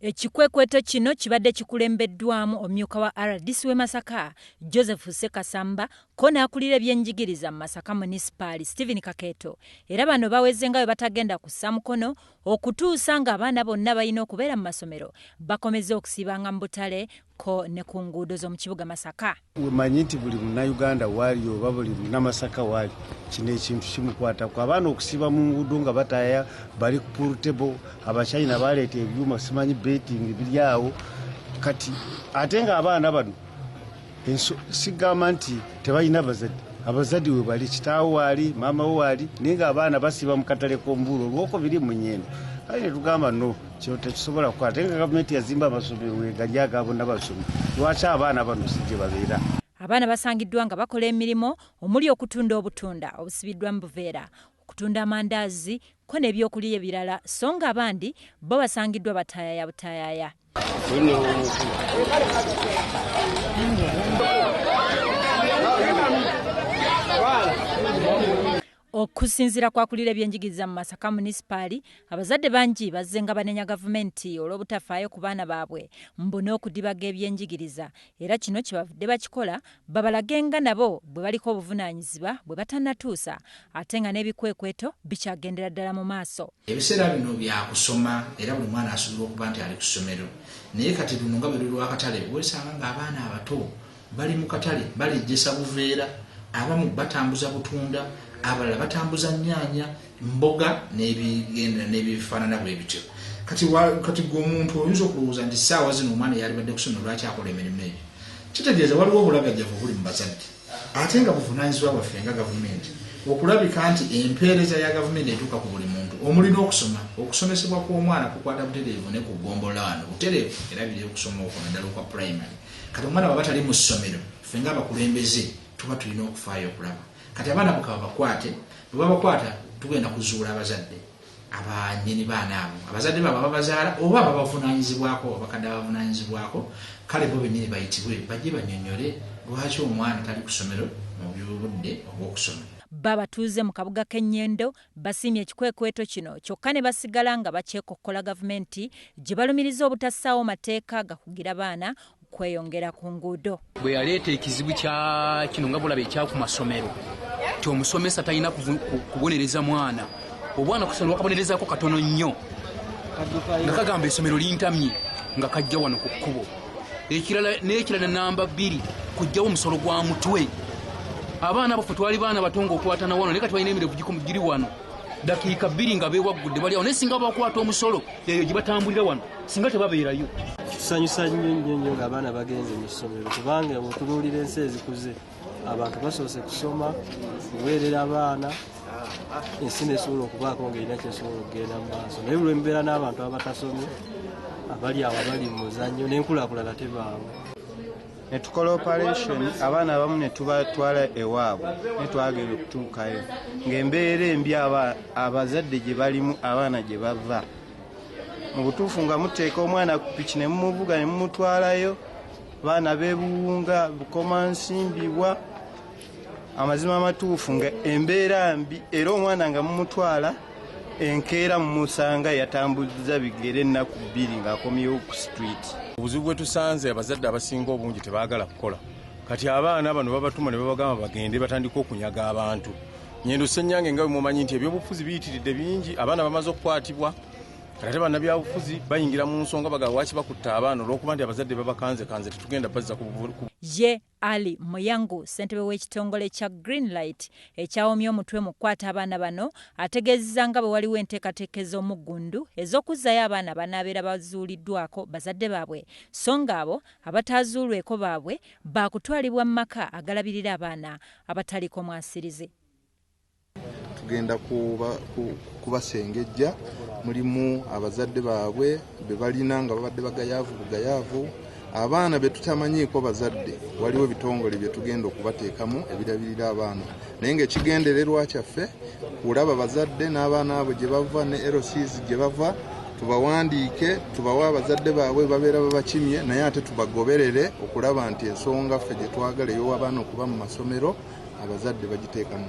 Ekikwekweto kino kibadde kikulembeddwamu omumyuka wa RDC w'e Masaka, Joseph Ssekasamba, ko n'akulira ebyenjigiriza mu Masaka Municipal, Stephen Kakeeto. Era bano baweze nga bwe batagenda kussa mukono okutuusa ng'abaana bonna balina okubeera mu masomero bakomeze okusiibanga mu butale ko ne ku nguudo z'omu kibuga Masaka. Wemanyi nti buli Munnayuganda waali oba buli Munnamasaka waali kino ekintu kimukwatako. Abaana okusiiba mu nguudo nga bataaya bali ku pulutebo, Abachina baleeta ebyuma simanyi betingi biri awo kati ate nga abaana bano sigamba nti tebalina bazadde. Abazadde we bali, kitaawo waali, maama we waali, naye ng'abaana basiiba mu katale k'ombuulo olwokubiri mu Nyendo. Kale ne tugamba no, kino tekisobola kukola. Ate nga gavumenti yazimba amasomero wegali aga bonna basomero, lwaki abaana bano si gye babeera? Abaana basangiddwa nga bakola emirimu omuli okutunda obutunda obusibiddwa mu buveera, okutunda amandaazi ko n'ebyokulya ebirala, so nga abandi bo basangiddwa bataayaya butaayaya. Okusinziira kwakulira ebyenjigiriza mu Masaka Municipal, abazadde bangi bazze nga banenya gavumenti olw'obutafaayo ku baana baabwe mbone okudibaga ebyenjigiriza, era kino kyebavudde bakikola babalage nga nabo bwe baliko obuvunaanyizibwa bwe batannatuusa ate nga n'ebikwekweto bikyagendera ddala mu maaso. Ebiseera bino bya kusoma era buli mwana asuubirwa okuba nti ali ku ssomero, naye kati luno nga bwe luli akatale weesanga ng'abaana abato bali mu katale balejjesa buveera, abamu batambuza butunda, abalala batambuza nnyaanya, mboga n'ebifaanana bwe bityo. Kati gwe omuntu oyinza okulowooza nti essaawa zino omwana yalibadde ku ssomero lwaki akola emirimu egyo. Kitegeeza waliwo obulagajjavu buli mu bazadde, ate nga buvunaanyizibwa bwaffe nga gavumenti okulabika nti empeereza ya gavumenti etuuka ku buli muntu. Omulina okusoma, okusomesebwa kw'omwana kukwata butereevu ne kugombola wano butereevu era biri okusoma okwo naddala okwa primary. Kati omwana baba tali mu ssomero, ffe ng'abakulembeze tuba tulina okufaayo okulaba. Kati abaana bukaba bakwate, bwe babakwata tugenda kuzuula abazadde abannyini baana abo, abazadde baba babazaala oba babavunaanyizibwako, abakadde abavunaanyizibwako, kale bo bennyini bayitibwe bajje bannyonnyole lwaki omwana tali ku ssomero mu byobudde obw'okusoma. Babatuuze mu kabuga k'e Nyendo basiimye ekikwekweto kino, kyokka ne basigala nga bakyekokkola gavumenti gye balumiriza obutassaawo mateeka gakugira baana kweyongera ku nguudo. Bwe yaleeta ekizibu kya kino nga bulaba ekya ku masomero ti omusomesa talina kubonereza mwana, obwana kusoma wakabonerezaako katono nnyo nga kagamba essomero lintamye nga kajja wano ku kkubo. N'ekirala namba 2 kujjawo omusolo gwa mutwe. Abaana baffe twali baana batonga okwatana wano naye kati balina emirevu giri wano dakiika 2 nga beewaggudde bali awo, naye singa bakwata omusolo eyo gye batambulira wano singa tebabeerayo. Tusanyusa nnyo ng'abaana bagenze mu ssomero kubanga bw'otunuulira ensi ezikuze abantu basoose kusoma kuweerera abaana, ensi nesobola okubaako ng'erina kyesobola okugenda mu maaso. Naye buli embeera n'abantu abatasomye abali awo abali mu muzannyo n'enkulaakulana tebaawo. Ne tukola operation abaana abamu ne tubatwala ewaabwe ne twagera okutuukayo ng'embeera embi abazadde gye balimu abaana gye bava. Mu butuufu nga muteeka omwana ku piki ne mumuvuga ne mumutwalayo, baana beebuwunga bukomansimbibwa, amazima amatuufu nga embeera mbi, era omwana nga mumutwala enkeera mumusanga yatambuza bigere ennaku 2 ng'akomyewo ku street. Obuzibu bwe tusanze abazadde abasinga obungi tebaagala kukola. Kati abaana bano babatuma ne babagamba bagende batandika okunyaga abantu. Nyendo Ssenyange nga bwe mumanyi nti ebyobufuzi biyitiridde bingi, abaana bamaze okukwatibwa. Ate bannabyabufuzi bayingira mu nsonga bagamba lwaki bakutta abaana olw'okuba nti abazadde babakanze tetugenda bazza ku Ye Ali Muyangu, ssentebe w'ekitongole kya Greenlight ekyawomya omutwe mu kukwata abaana bano, ategeezezza nga bwe waliwo enteekateeka ez'omuggundu ez'okuzzayo abaana banaabeera bazuuliddwako bazadde baabwe, so ng'abo abataazuulweko baabwe baakutwalibwa mu maka agalabirira abaana abataliko mwasirizi. Tugenda kubasengejja, mulimu abazadde baabwe be balina nga babadde bagayaavu. Abaana be tutamanyiiko bazadde waliwo ebitongole bye tugenda okubateekamu ebirabirira abaana, naye ng'ekigendererwa kyaffe kulaba bazadde n'abaana abo gye bava ne LCs gye bava, tubawandiike tubawe abazadde baabwe babeera babakimye, naye ate tubagoberere okulaba nti ensonga ffe gye twagala ey'abaana okuba mu masomero abazadde bagiteeka mu